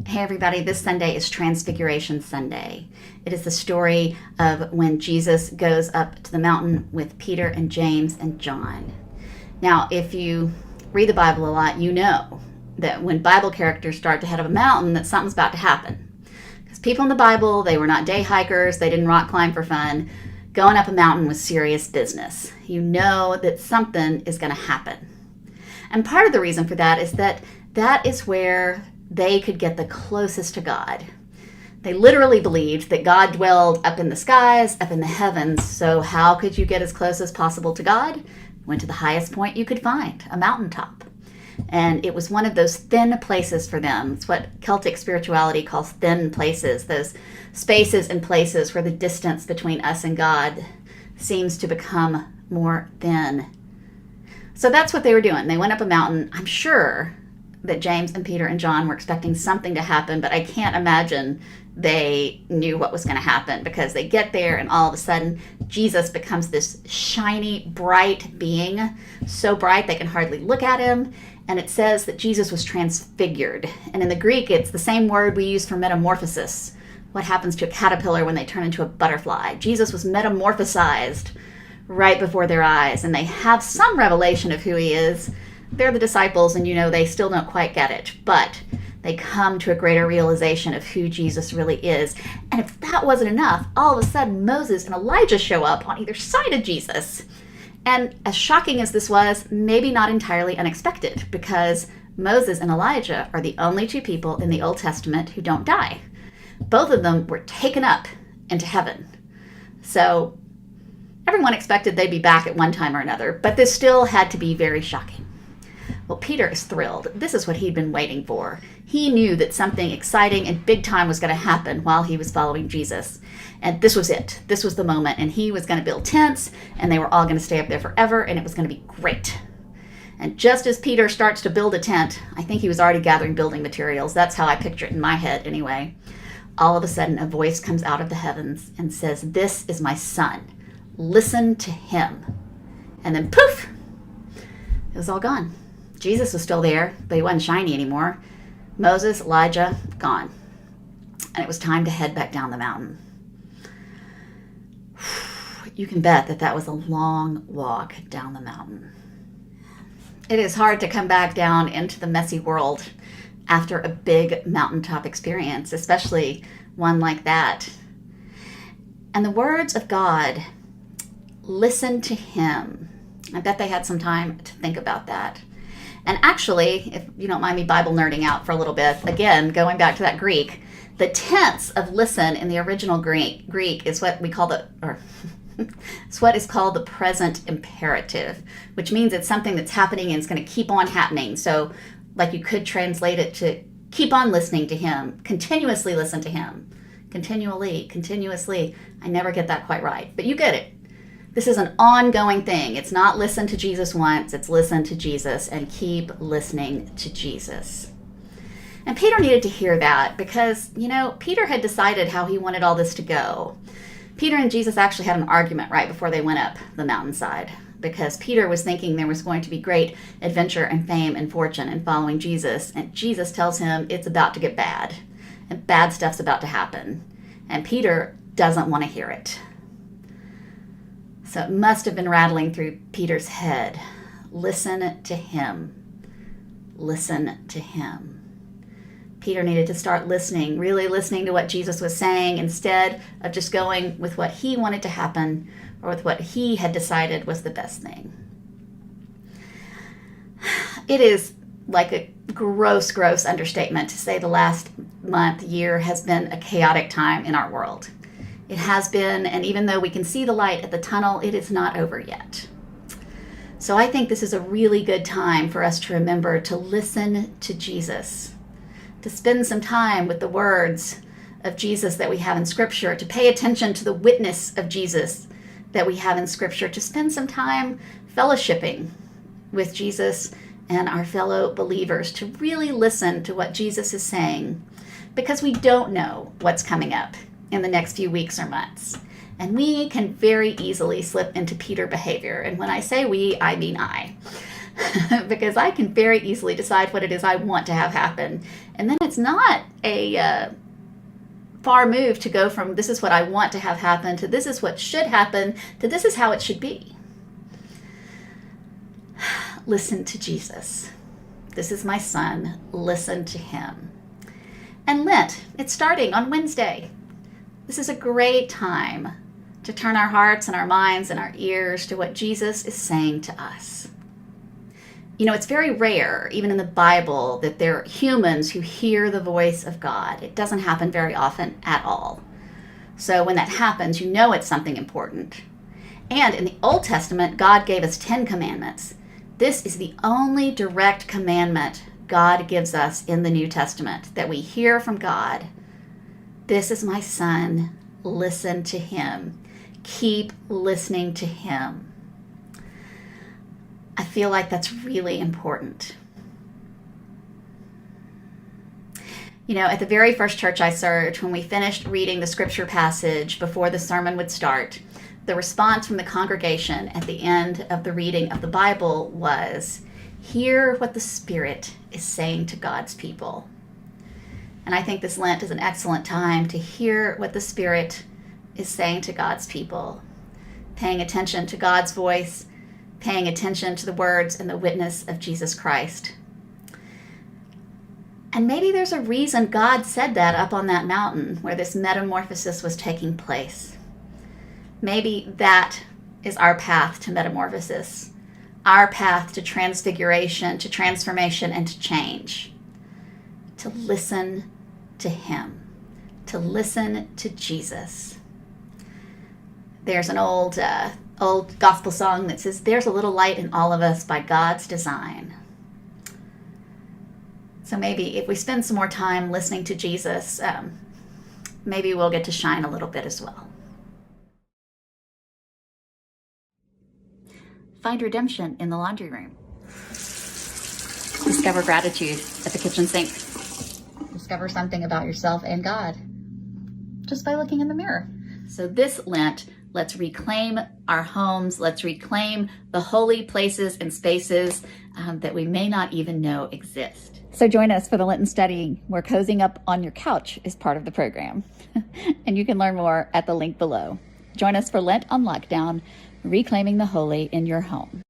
Hey everybody, this Sunday is Transfiguration Sunday. It is the story of when Jesus goes up to the mountain with Peter and James and John. Now, if you read the Bible a lot, you know that when Bible characters start to head up a mountain, that something's about to happen. Because people in the Bible, they were not day hikers, they didn't rock climb for fun. Going up a mountain was serious business. You know that something is going to happen. And part of the reason for that is that is where they could get the closest to God. They literally believed that God dwelled up in the skies, up in the heavens. So how could you get as close as possible to God? Went to the highest point you could find, a mountaintop. And it was one of those thin places for them. It's what Celtic spirituality calls thin places, those spaces and places where the distance between us and God seems to become more thin. So that's what they were doing. They went up a mountain. I'm sure that James and Peter and John were expecting something to happen, but I can't imagine they knew what was going to happen, because they get there and all of a sudden Jesus becomes this shiny, bright being, so bright they can hardly look at him. And it says that Jesus was transfigured. And in the Greek, it's the same word we use for metamorphosis. What happens to a caterpillar when they turn into a butterfly? Jesus was metamorphosized right before their eyes, and they have some revelation of who he is. They're the disciples, and they still don't quite get it, but they come to a greater realization of who Jesus really is. And if that wasn't enough, all of a sudden Moses and Elijah show up on either side of Jesus. And as shocking as this was, maybe not entirely unexpected, because Moses and Elijah are the only two people in the Old Testament who don't die. Both of them were taken up into heaven. So everyone expected they'd be back at one time or another, but this still had to be very shocking. Well, Peter is thrilled. This is what he'd been waiting for. He knew that something exciting and big time was going to happen while he was following Jesus. And this was it. This was the moment. And he was going to build tents, and they were all going to stay up there forever, and it was going to be great. And just as Peter starts to build a tent, I think he was already gathering building materials. That's how I picture it in my head anyway. All of a sudden, a voice comes out of the heavens and says, "This is my son. Listen to him." And then poof, it was all gone. Jesus was still there, but he wasn't shiny anymore. Moses, Elijah, gone. And it was time to head back down the mountain. You can bet that was a long walk down the mountain. It is hard to come back down into the messy world after a big mountaintop experience, especially one like that. And the words of God, listen to him. I bet they had some time to think about that. And actually, if you don't mind me Bible nerding out for a little bit, again, going back to that Greek, the tense of listen in the original Greek is what we call it's what is called the present imperative, which means it's something that's happening and it's going to keep on happening. So like you could translate it to keep on listening to him, continuously listen to him, continuously. I never get that quite right, but you get it. This is an ongoing thing. It's not listen to Jesus once, it's listen to Jesus and keep listening to Jesus. And Peter needed to hear that because, Peter had decided how he wanted all this to go. Peter and Jesus actually had an argument right before they went up the mountainside, because Peter was thinking there was going to be great adventure and fame and fortune in following Jesus. And Jesus tells him it's about to get bad, and bad stuff's about to happen. And Peter doesn't want to hear it. So it must have been rattling through Peter's head. Listen to him. Listen to him. Peter needed to start listening, really listening to what Jesus was saying, instead of just going with what he wanted to happen or with what he had decided was the best thing. It is like a gross understatement to say the last month, year has been a chaotic time in our world. It has been, and even though we can see the light at the tunnel, it is not over yet. So I think this is a really good time for us to remember to listen to Jesus, to spend some time with the words of Jesus that we have in Scripture, to pay attention to the witness of Jesus that we have in Scripture, to spend some time fellowshipping with Jesus and our fellow believers, to really listen to what Jesus is saying, because we don't know what's coming up in the next few weeks or months. And we can very easily slip into Peter behavior. And when I say we, I mean I. because I can very easily decide what it is I want to have happen. And then it's not a far move to go from this is what I want to have happen to this is what should happen to this is how it should be. Listen to Jesus. This is my son. Listen to him. And Lent, it's starting on Wednesday. This is a great time to turn our hearts and our minds and our ears to what Jesus is saying to us. You know, it's very rare, even in the Bible, that there are humans who hear the voice of God. It doesn't happen very often at all. So when that happens, you know it's something important. And in the Old Testament, God gave us 10 commandments. This is the only direct commandment God gives us in the New Testament, that we hear from God. This is my son. Listen to him. Keep listening to him. I feel like that's really important. You know, at the very first church I served, when we finished reading the scripture passage before the sermon would start, the response from the congregation at the end of the reading of the Bible was, "Hear what the Spirit is saying to God's people." And I think this Lent is an excellent time to hear what the Spirit is saying to God's people, paying attention to God's voice, paying attention to the words and the witness of Jesus Christ. And maybe there's a reason God said that up on that mountain where this metamorphosis was taking place. Maybe that is our path to metamorphosis, our path to transfiguration, to transformation, and to change. To listen to him, to listen to Jesus. There's an old gospel song that says, "There's a little light in all of us by God's design." So maybe if we spend some more time listening to Jesus, maybe we'll get to shine a little bit as well. Find redemption in the laundry room. Discover gratitude at the kitchen sink. Discover something about yourself and God just by looking in the mirror. So this Lent, let's reclaim our homes. Let's reclaim the holy places and spaces that we may not even know exist. So join us for the Lenten study where cozying up on your couch is part of the program. And you can learn more at the link below. Join us for Lent on Lockdown, reclaiming the holy in your home.